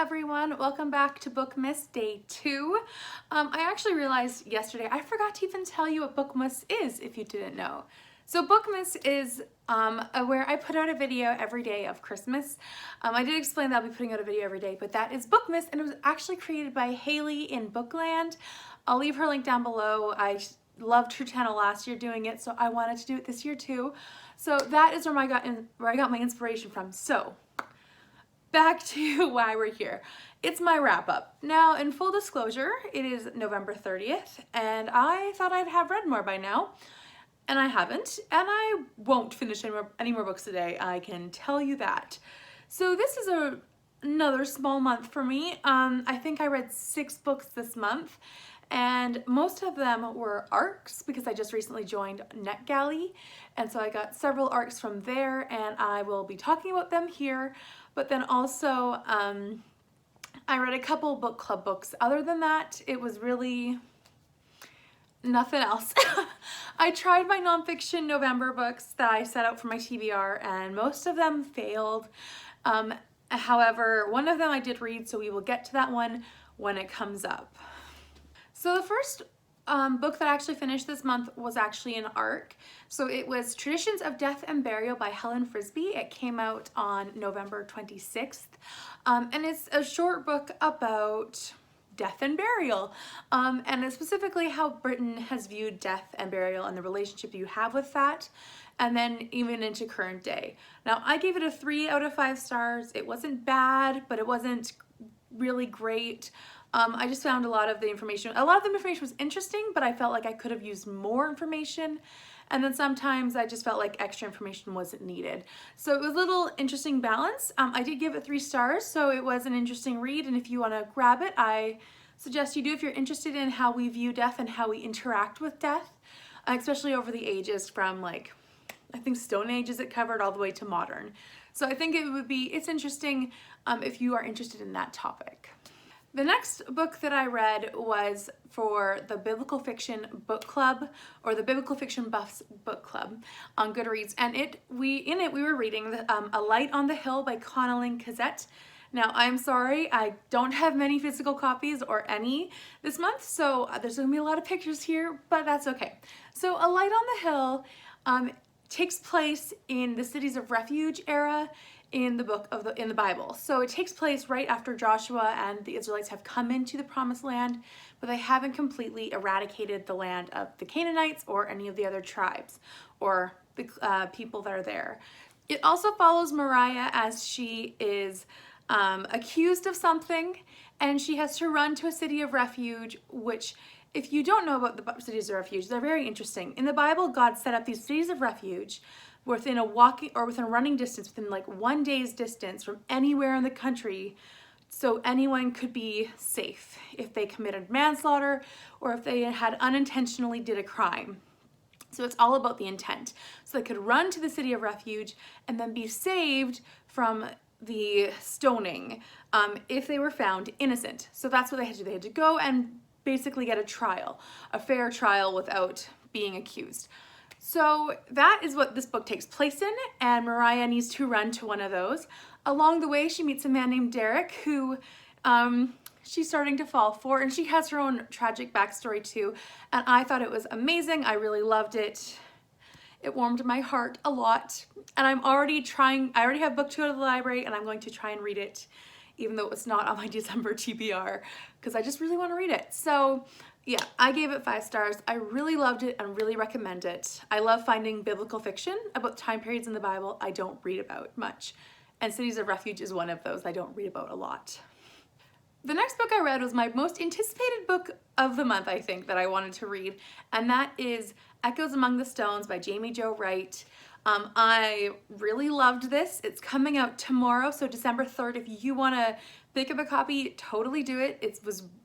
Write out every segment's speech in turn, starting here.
everyone, welcome back to Bookmas Day 2. I actually realized yesterday I forgot to even tell you what Bookmas is if you didn't know. So Bookmas is where I put out a video every day of Christmas. I did explain that I'll be putting out a video every day, but that is Bookmas, and it was actually created by Haley in Bookland. I'll leave her link down below. I loved her channel last year doing it, so I wanted to do it this year too. So that is where I got my inspiration from. So back to why we're here. It's my wrap up. Now, in full disclosure, it is November 30th, and I thought I'd have read more by now, and I haven't, and I won't finish any more books today, I can tell you that. So this is another small month for me. I think I read 6 books this month, and most of them were arcs because I just recently joined NetGalley, and so I got several arcs from there, and I will be talking about them here. But then also I read a couple book club books. Other than that, it was really nothing else. I tried my nonfiction November books that I set out for my TBR, and most of them failed. However, one of them I did read, so we will get to that one when it comes up. So the first book that I actually finished this month was actually an arc. So it was Traditions of Death and Burial by Helen Frisbee. It came out on November 26th. And it's a short book about death and burial. And it's specifically how Britain has viewed death and burial and the relationship you have with that. And then even into current day. Now, I gave it a 3 out of 5 stars. It wasn't bad, but it wasn't really great. I just found a lot of the information was interesting, but I felt like I could have used more information. And then sometimes I just felt like extra information wasn't needed. So it was a little interesting balance. I did give it 3 stars, so it was an interesting read. And if you want to grab it, I suggest you do if you're interested in how we view death and how we interact with death, especially over the ages from I think Stone Ages it covered all the way to modern. So I think it's interesting if you are interested in that topic. The next book that I read was for the Biblical Fiction Book Club, or the Biblical Fiction Buffs Book Club on Goodreads, and we were reading A Light on the Hill by Connelly Cassette. Now, I'm sorry, I don't have many physical copies or any this month, so there's going to be a lot of pictures here, but that's okay. So A Light on the Hill takes place in the cities of refuge era in the Bible. So it takes place right after Joshua and the Israelites have come into the Promised Land, but they haven't completely eradicated the land of the Canaanites or any of the other tribes or the people that are there. It also follows Mariah as she is accused of something, and she has to run to a city of refuge, which, if you don't know about the cities of refuge, they're very interesting. In the Bible, God set up these cities of refuge within a running distance, within 1 day's distance from anywhere in the country, so anyone could be safe if they committed manslaughter or if they had unintentionally did a crime. So it's all about the intent. So they could run to the city of refuge and then be saved from the stoning if they were found innocent. So that's what they had to do. They had to go and basically get a fair trial without being accused. So that is what this book takes place in, and Mariah needs to run to one of those. Along the way, she meets a man named Derek who she's starting to fall for, and she has her own tragic backstory too, and I thought it was amazing. I really loved it. It warmed my heart a lot, and I already have book 2 out of the library, and I'm going to try and read it, even though it's not on my December TBR, because I just really want to read it. So yeah, I gave it 5 stars. I really loved it and really recommend it. I love finding biblical fiction about time periods in the Bible I don't read about much. And Cities of Refuge is one of those I don't read about a lot. The next book I read was my most anticipated book of the month, I think, that I wanted to read. And that is Echoes Among the Stones by Jamie Jo Wright. I really loved this. It's coming out tomorrow, so December 3rd. If you want to pick up a copy, totally do it.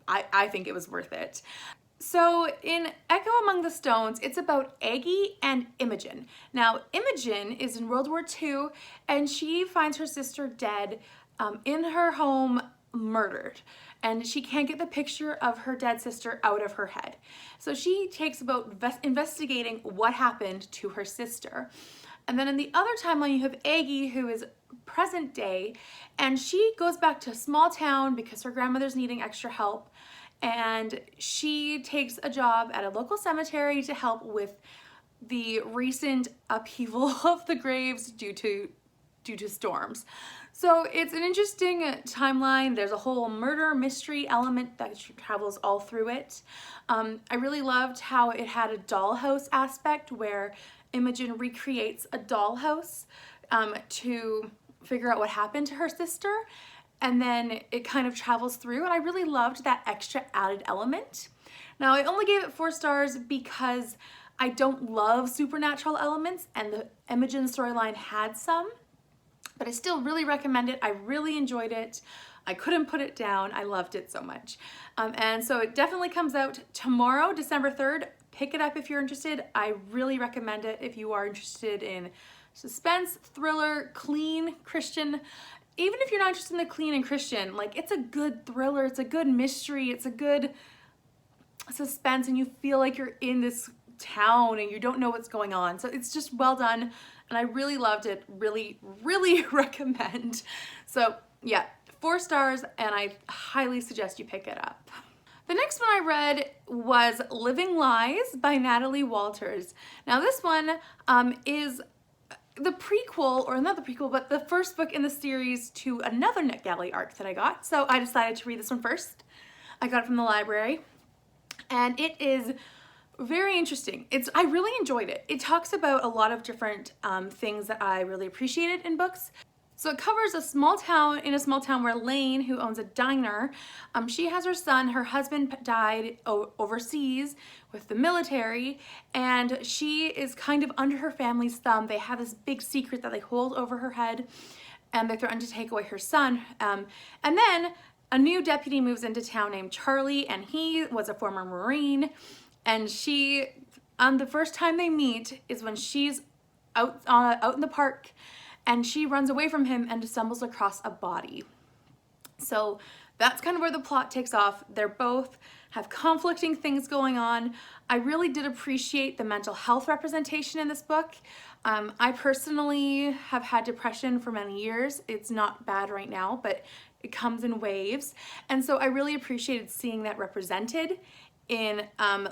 I think it was worth it. So in Echo Among the Stones, it's about Aggie and Imogen. Now, Imogen is in World War II, and she finds her sister dead in her home, murdered, and she can't get the picture of her dead sister out of her head. So she takes about investigating what happened to her sister. And then in the other timeline, you have Aggie, who is present day, and she goes back to a small town because her grandmother's needing extra help. And she takes a job at a local cemetery to help with the recent upheaval of the graves due to storms. So it's an interesting timeline. There's a whole murder mystery element that travels all through it. I really loved how it had a dollhouse aspect where Imogen recreates a dollhouse to figure out what happened to her sister, and then it kind of travels through, and I really loved that extra added element. Now, I only gave it 4 stars because I don't love supernatural elements, and the Imogen storyline had some, but I still really recommend it. I really enjoyed it. I couldn't put it down. I loved it so much. And so it definitely comes out tomorrow, December 3rd. Pick it up if you're interested. I really recommend it if you are interested in suspense, thriller, clean, Christian. Even if you're not interested in the clean and Christian, like, it's a good thriller, it's a good mystery, it's a good suspense, and you feel like you're in this town and you don't know what's going on. So it's just well done, and I really loved it. Really, really recommend. So yeah, 4 stars, and I highly suggest you pick it up. The next one I read was Living Lies by Natalie Walters. Now this one is the prequel, or not the prequel, but the first book in the series to another NetGalley arc that I got. So I decided to read this one first. I got it from the library, and it is very interesting. I really enjoyed it. It talks about a lot of different things that I really appreciated in books. So it covers a small town where Lane, who owns a diner, she has her son. Her husband died overseas with the military, and she is kind of under her family's thumb. They have this big secret that they hold over her head, and they threaten to take away her son. And then a new deputy moves into town named Charlie, and he was a former Marine. And she, the first time they meet is when she's out in the park, and she runs away from him and stumbles across a body. So that's kind of where the plot takes off. They're both have conflicting things going on. I really did appreciate the mental health representation in this book. I personally have had depression for many years. It's not bad right now, but it comes in waves. And so I really appreciated seeing that represented in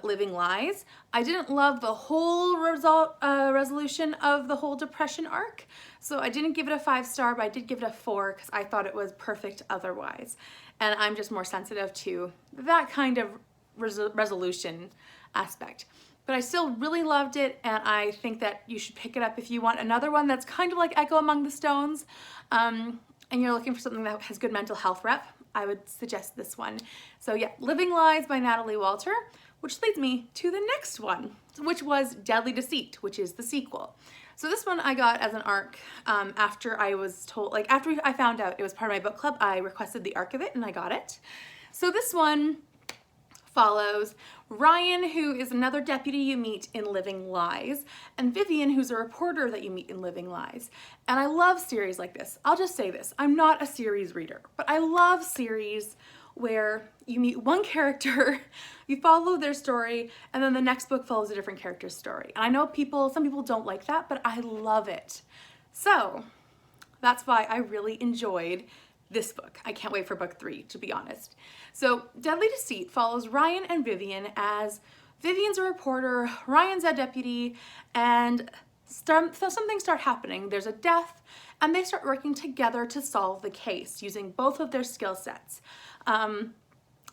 Living Lies. I didn't love the whole resolution of the whole depression arc, so I didn't give it a 5-star, but I did give it a 4 because I thought it was perfect otherwise. And I'm just more sensitive to that kind of resolution aspect. But I still really loved it, and I think that you should pick it up if you want another one that's kind of like Echo Among the Stones, and you're looking for something that has good mental health rep. I would suggest this one. So yeah, Living Lies by Natalie Walter, which leads me to the next one, which was Deadly Deceit, which is the sequel. So this one I got as an arc after I was told, like after I found out it was part of my book club, I requested the arc of it and I got it. So this one follows Ryan, who is another deputy you meet in Living Lies, and Vivian, who's a reporter that you meet in Living Lies. And I love series like this. I'll just say this, I'm not a series reader, but I love series where you meet one character, you follow their story, and then the next book follows a different character's story. And I know some people don't like that, but I love it. So that's why I really enjoyed this book. I can't wait for book 3, to be honest. So Deadly Deceit follows Ryan and Vivian as Vivian's a reporter, Ryan's a deputy, and some things start happening. There's a death, and they start working together to solve the case using both of their skill sets.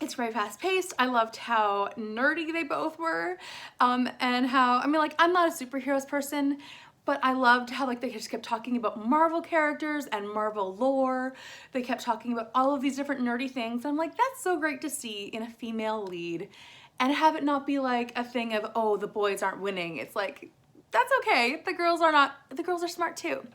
It's very fast paced. I loved how nerdy they both were, and how, I mean, like, I'm not a superheroes person, but I loved how, like, they just kept talking about Marvel characters and Marvel lore. They kept talking about all of these different nerdy things. I'm like, that's so great to see in a female lead, and have it not be like a thing of, oh, the boys aren't winning. It's like, that's okay. The girls are smart too.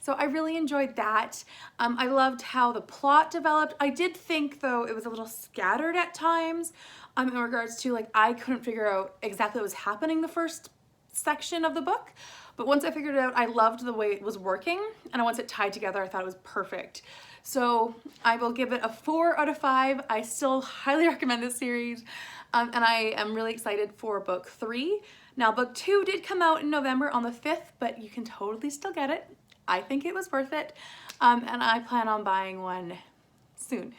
So I really enjoyed that. I loved how the plot developed. I did think, though, it was a little scattered at times in regards to, like, I couldn't figure out exactly what was happening the first section of the book. But once I figured it out, I loved the way it was working. And once it tied together, I thought it was perfect. So I will give it a 4 out of 5. I still highly recommend this series. And I am really excited for book 3. Now book 2 did come out in November on the 5th, but you can totally still get it. I think it was worth it. And I plan on buying one soon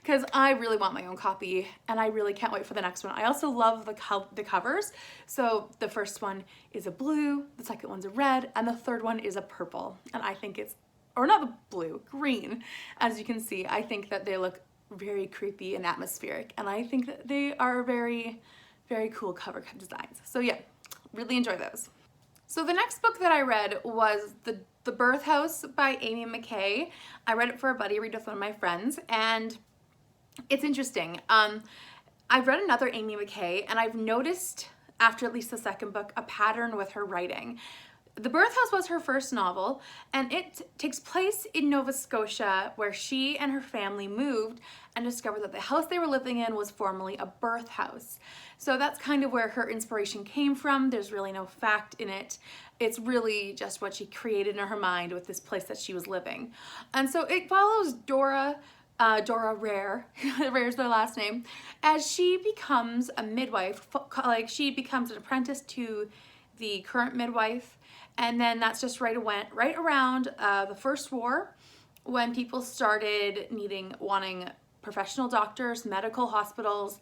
because I really want my own copy and I really can't wait for the next one. I also love the covers. So the first one is a blue, the second one's a red, and the third one is a purple. And I think it's, or not the blue, green. As you can see, I think that they look very creepy and atmospheric, and I think that they are very, very cool cover designs. So yeah, really enjoy those. So the next book that I read was The Birth House by Amy McKay. I read it for a buddy read with one of my friends, and it's interesting. I've read another Amy McKay, and I've noticed after at least the second book a pattern with her writing. The Birth House was her first novel, and it takes place in Nova Scotia, where she and her family moved and discovered that the house they were living in was formerly a birth house. So that's kind of where her inspiration came from. There's really no fact in it. It's really just what she created in her mind with this place that she was living. And so it follows Dora Rare, Rare's their last name, as she becomes a midwife, like she becomes an apprentice to the current midwife. And then that's just right around the first war, when people started wanting professional doctors, medical hospitals,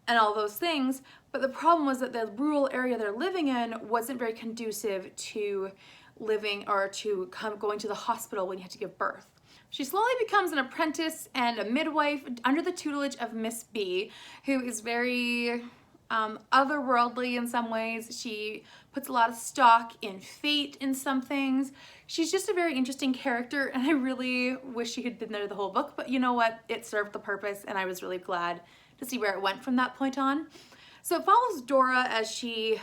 and all those things. But the problem was that the rural area they're living in wasn't very conducive to living or to going to the hospital when you had to give birth. She slowly becomes an apprentice and a midwife under the tutelage of Miss B, who is very otherworldly in some ways. She puts a lot of stock in fate in some things. She's just a very interesting character, and I really wish she had been there the whole book, but you know what? It served the purpose, and I was really glad to see where it went from that point on. So it follows Dora as she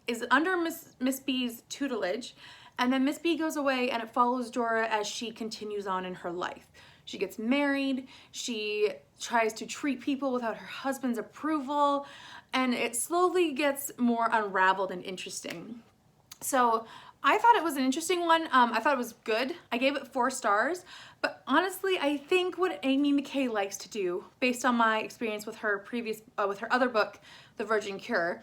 is under Miss B's tutelage, and then Miss B goes away, and it follows Dora as she continues on in her life. She gets married, she tries to treat people without her husband's approval, and it slowly gets more unraveled and interesting. So I thought it was an interesting one. I thought it was good. I gave it 4 stars, but honestly, I think what Amy McKay likes to do, based on my experience with her with her other book, The Virgin Cure,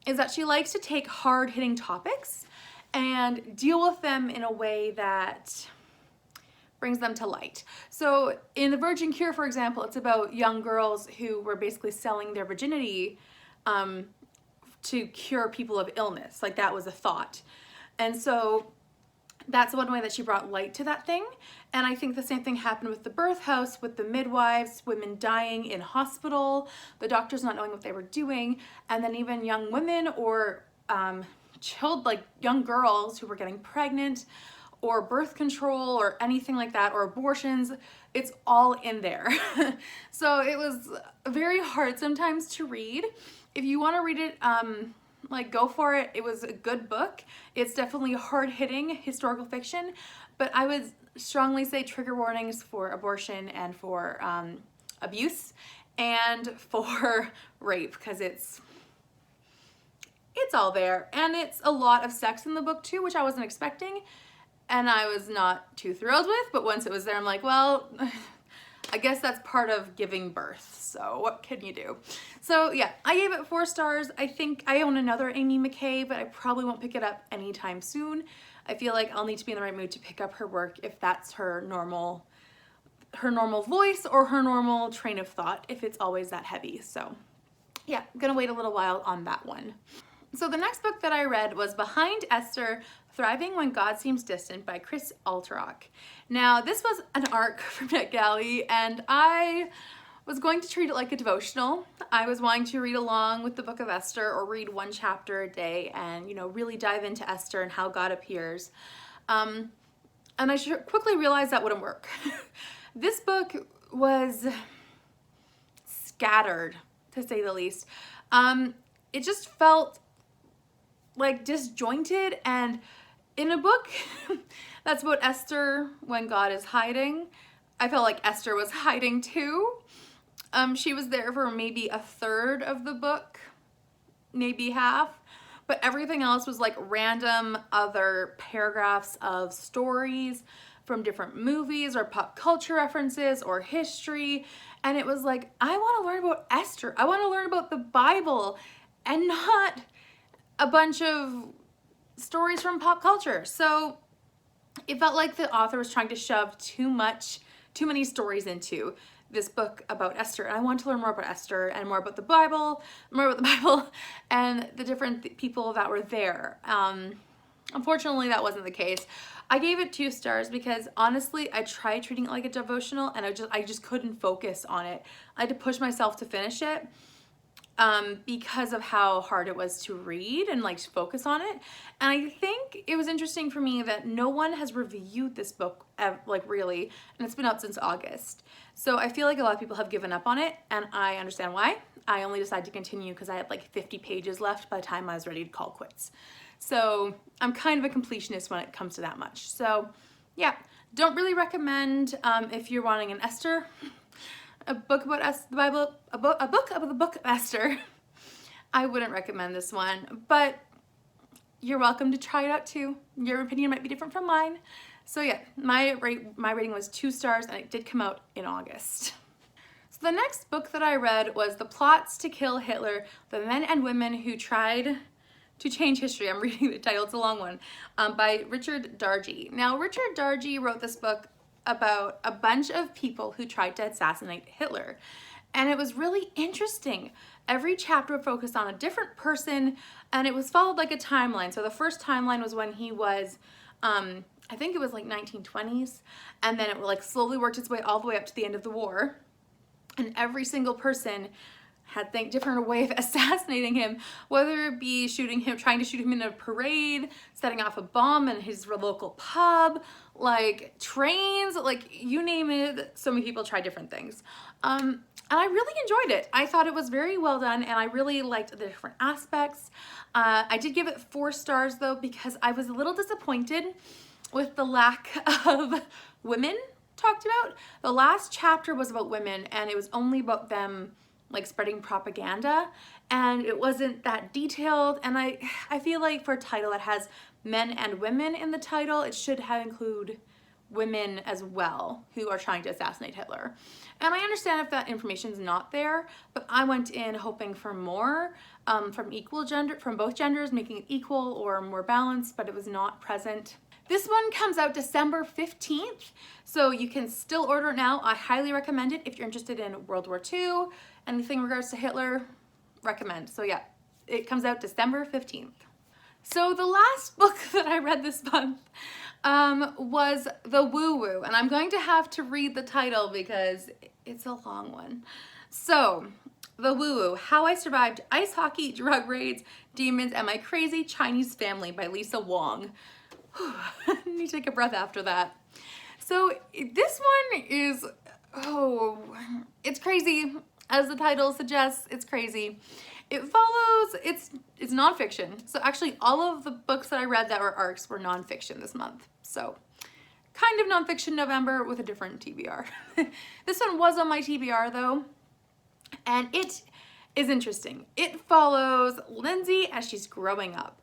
is that she likes to take hard-hitting topics and deal with them in a way that brings them to light. So in The Virgin Cure, for example, it's about young girls who were basically selling their virginity to cure people of illness. Like, that was a thought. And so that's one way that she brought light to that thing. And I think the same thing happened with The Birth House, with the midwives, women dying in hospital, the doctors not knowing what they were doing, and then even young women or young girls who were getting pregnant, or birth control or anything like that, or abortions. It's all in there. So it was very hard sometimes to read. If you want to read it, go for it. It was a good book. It's definitely hard-hitting historical fiction, but I would strongly say trigger warnings for abortion and for abuse and for rape, because it's all there. And it's a lot of sex in the book too, which I wasn't expecting, and I was not too thrilled with, but once it was there, I'm like, well, I guess that's part of giving birth, so what can you do? So yeah, I gave it 4 stars. I think I own another Amy McKay, but I probably won't pick it up anytime soon. I feel like I'll need to be in the right mood to pick up her work if that's her normal voice or her normal train of thought, if it's always that heavy. So yeah, I'm gonna wait a little while on that one. So the next book that I read was Behind Esther, Thriving When God Seems Distant by Chris Alterock. Now, this was an ARC from NetGalley, and I was going to treat it like a devotional. I was wanting to read along with the book of Esther, or read 1 chapter a day and, really dive into Esther and how God appears. And I quickly realized that wouldn't work. This book was scattered, to say the least. It just felt like disjointed, and in a book that's about Esther when God is hiding, I felt like Esther was hiding too. She was there for maybe 1/3 of the book, maybe half, but everything else was like random other paragraphs of stories from different movies or pop culture references or history. And it was like, I want to learn about Esther. I want to learn about the Bible and not a bunch of stories from pop culture. So it felt like the author was trying to shove too many stories into this book about Esther. And I want to learn more about Esther and more about the Bible, and the different people that were there. Unfortunately, that wasn't the case. I gave it 2 stars because honestly, I tried treating it like a devotional and I just couldn't focus on it. I had to push myself to finish it because of how hard it was to read and like to focus on it. And I think it was interesting for me that no one has reviewed this book like really, and it's been out since August. So I feel like a lot of people have given up on it, and I understand why. I only decided to continue because I had like 50 pages left by the time I was ready to call quits. So I'm kind of a completionist when it comes to that much. So yeah, don't really recommend if you're wanting an Esther, a book about the Bible, a book about the book of Esther. I wouldn't recommend this one, but you're welcome to try it out too. Your opinion might be different from mine. So yeah, my rating was 2 stars, and it did come out in August. So the next book that I read was The Plots to Kill Hitler, The Men and Women Who Tried to Change History. I'm reading the title, it's a long one, by Richard Dargy. Now, Richard Dargy wrote this book about a bunch of people who tried to assassinate Hitler. And it was really interesting. Every chapter focused on a different person, and it was followed like a timeline. So the first timeline was when he was, I think it was like 1920s, and then it like slowly worked its way all the way up to the end of the war. And every single person had a different way of assassinating him, whether it be shooting him, trying to shoot him in a parade, setting off a bomb in his local pub, like trains, like you name it. So many people tried different things. And I really enjoyed it. I thought it was very well done, and I really liked the different aspects. I did give it 4 stars though, because I was a little disappointed with the lack of women talked about. The last chapter was about women, and it was only about them like spreading propaganda, and it wasn't that detailed. And I feel like for a title that has men and women in the title, it should have include women as well who are trying to assassinate Hitler. And I understand if that information is not there, but I went in hoping for more from both genders, making it equal or more balanced, but it was not present. This one comes out December 15th, so you can still order it now. I highly recommend it if you're interested in World War II, anything in regards to Hitler, recommend. So yeah, it comes out December 15th. So the last book that I read this month was the WHOO, and I'm going to have to read the title because it's a long one. So, the WHOO, How I Survived Ice Hockey, Drug Raids, Demons, and My Crazy Chinese Family by Lisa Wong. Let me take a breath after that. So this one is, it's crazy. As the title suggests, it's crazy. It follows, it's nonfiction. So actually all of the books that I read that were ARCs were nonfiction this month. So kind of nonfiction November with a different TBR. This one was on my TBR though, and it is interesting. It follows Lindsay as she's growing up.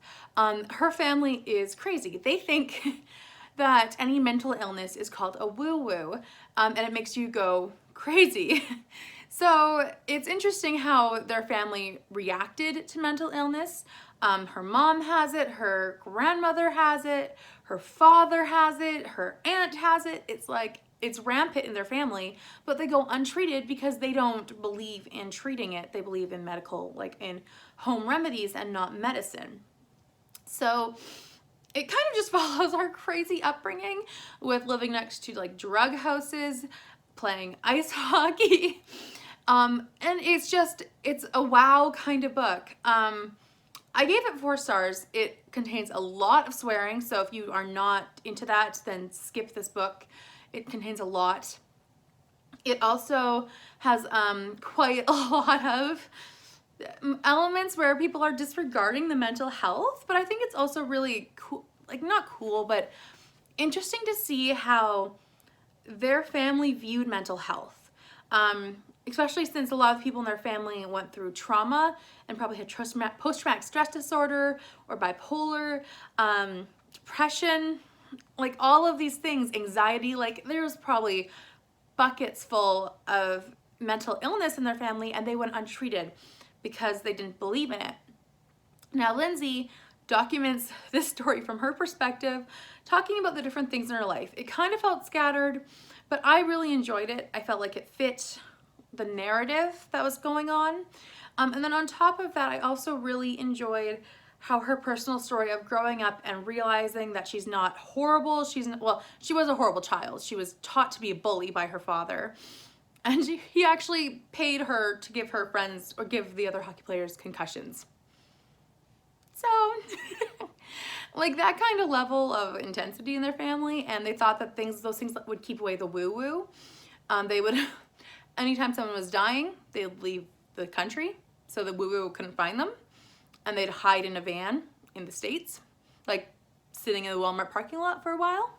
Her family is crazy. They think that any mental illness is called a woo-woo, and it makes you go crazy. So it's interesting how their family reacted to mental illness. Her mom has it, her grandmother has it, her father has it, her aunt has it. It's like, it's rampant in their family, but they go untreated because they don't believe in treating it. They believe in medical, like in home remedies and not medicine. So it kind of just follows our crazy upbringing with living next to like drug houses, playing ice hockey. And it's a wow kind of book. I gave it 4 stars. It contains a lot of swearing, so if you are not into that, then skip this book. It contains a lot. It also has quite a lot of elements where people are disregarding the mental health, but I think it's also really cool, like not cool, but interesting to see how their family viewed mental health. Especially since a lot of people in their family went through trauma and probably had post-traumatic stress disorder or bipolar, depression. like all of these things, anxiety, like there's probably buckets full of mental illness in their family and they went untreated because they didn't believe in it. Now, Lindsay documents this story from her perspective, talking about the different things in her life. It kind of felt scattered, but I really enjoyed it. I felt like it fit the narrative that was going on. And then on top of that, I also really enjoyed how her personal story of growing up and realizing that she's not horrible. Well, she was a horrible child. She was taught to be a bully by her father. And he actually paid her to give her friends or give the other hockey players concussions. So, like that kind of level of intensity in their family, and they thought that those things would keep away the woo-woo. They would, anytime someone was dying, they'd leave the country so the woo-woo couldn't find them, and they'd hide in a van in the States, like sitting in the Walmart parking lot for a while.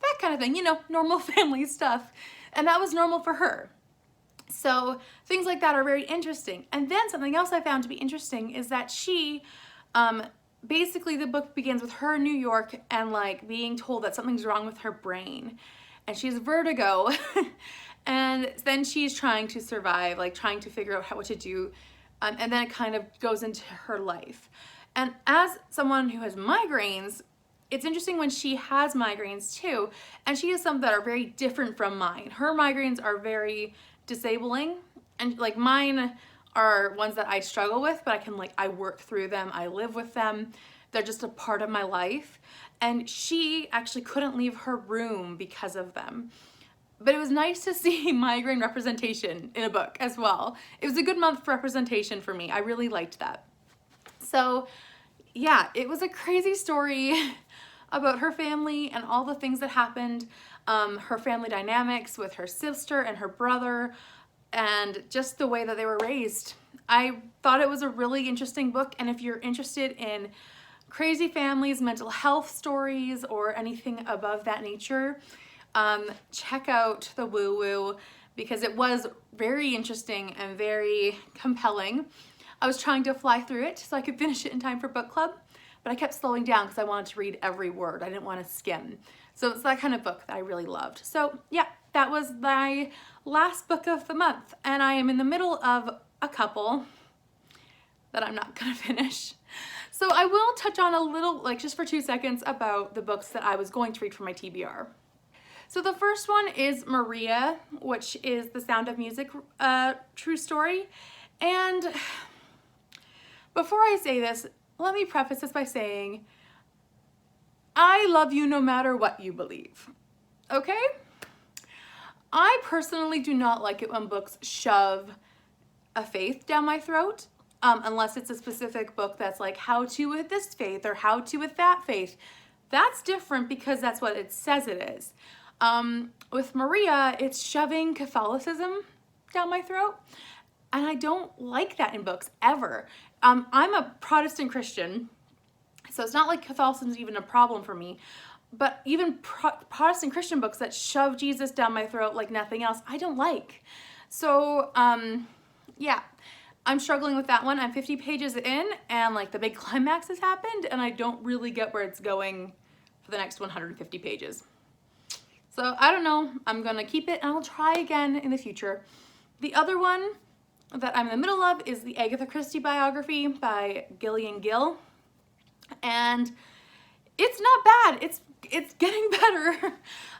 That kind of thing, you know, normal family stuff. And that was normal for her. So things like that are very interesting. And then something else I found to be interesting is that she, basically the book begins with her in New York and like being told that something's wrong with her brain. And she has vertigo. And then she's trying to survive, like trying to figure out what to do. And then it kind of goes into her life. And as someone who has migraines, it's interesting when she has migraines too, and she has some that are very different from mine. Her migraines are very disabling, and like mine are ones that I struggle with, but I work through them, I live with them. They're just a part of my life. And she actually couldn't leave her room because of them. But it was nice to see migraine representation in a book as well. It was a good month for representation for me. I really liked that. So yeah, it was a crazy story about her family and all the things that happened, her family dynamics with her sister and her brother, and just the way that they were raised. I thought it was a really interesting book, and if you're interested in crazy families, mental health stories, or anything above that nature, check out the WHOO, because it was very interesting and very compelling. I was trying to fly through it so I could finish it in time for book club, but I kept slowing down because I wanted to read every word. I didn't want to skim. So it's that kind of book that I really loved. So yeah, that was my last book of the month, and I am in the middle of a couple that I'm not gonna finish. So I will touch on a little, like just for 2 seconds, about the books that I was going to read for my TBR. So the first one is Maria, which is the Sound of Music true story. And before I say this, let me preface this by saying, I love you no matter what you believe, okay? I personally do not like it when books shove a faith down my throat, unless it's a specific book that's like how to with this faith or how to with that faith. That's different because that's what it says it is. With Maria, it's shoving Catholicism down my throat, and I don't like that in books ever. I'm a Protestant Christian, so it's not like Catholicism is even a problem for me, but even Protestant Christian books that shove Jesus down my throat like nothing else, I don't like. So, yeah, I'm struggling with that one. I'm 50 pages in, and like the big climax has happened, and I don't really get where it's going for the next 150 pages. So I don't know, I'm gonna keep it and I'll try again in the future. The other one that I'm in the middle of is the Agatha Christie biography by Gillian Gill. And it's not bad, it's getting better.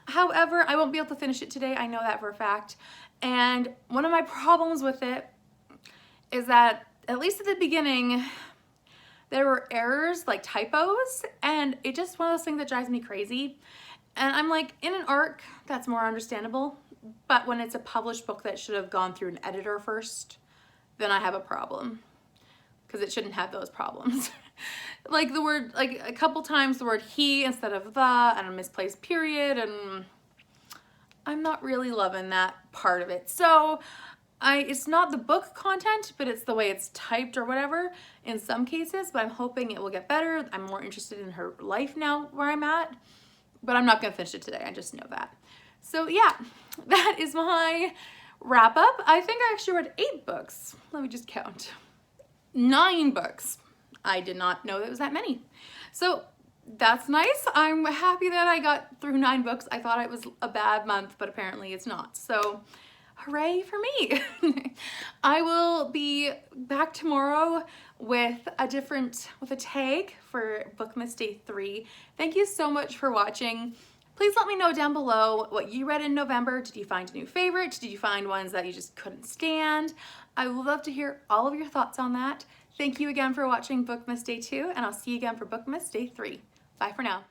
However, I won't be able to finish it today, I know that for a fact. And one of my problems with it is that, at least at the beginning, there were errors, like typos, and it's just one of those things that drives me crazy. And I'm like, in an arc, that's more understandable, but when it's a published book that should have gone through an editor first, then I have a problem, because it shouldn't have those problems. Like the word, like a couple times the word he instead of the, and a misplaced period, and I'm not really loving that part of it. So it's not the book content, but it's the way it's typed or whatever in some cases, but I'm hoping it will get better. I'm more interested in her life now where I'm at, but I'm not gonna finish it today, I just know that. So yeah, that is my wrap up. I think I actually read 8 books. Let me just count. 9 books. I did not know there was that many. So That's nice. I'm happy that I got through 9 books. I thought it was a bad month, but apparently it's not. So hooray for me. I will be back tomorrow with a tag for Bookmas Day 3. Thank you so much for watching. Please let me know down below what you read in November. Did you find a new favorite? Did you find ones that you just couldn't stand? I would love to hear all of your thoughts on that. Thank you again for watching Bookmas Day 2, and I'll see you again for Bookmas Day 3. Bye for now.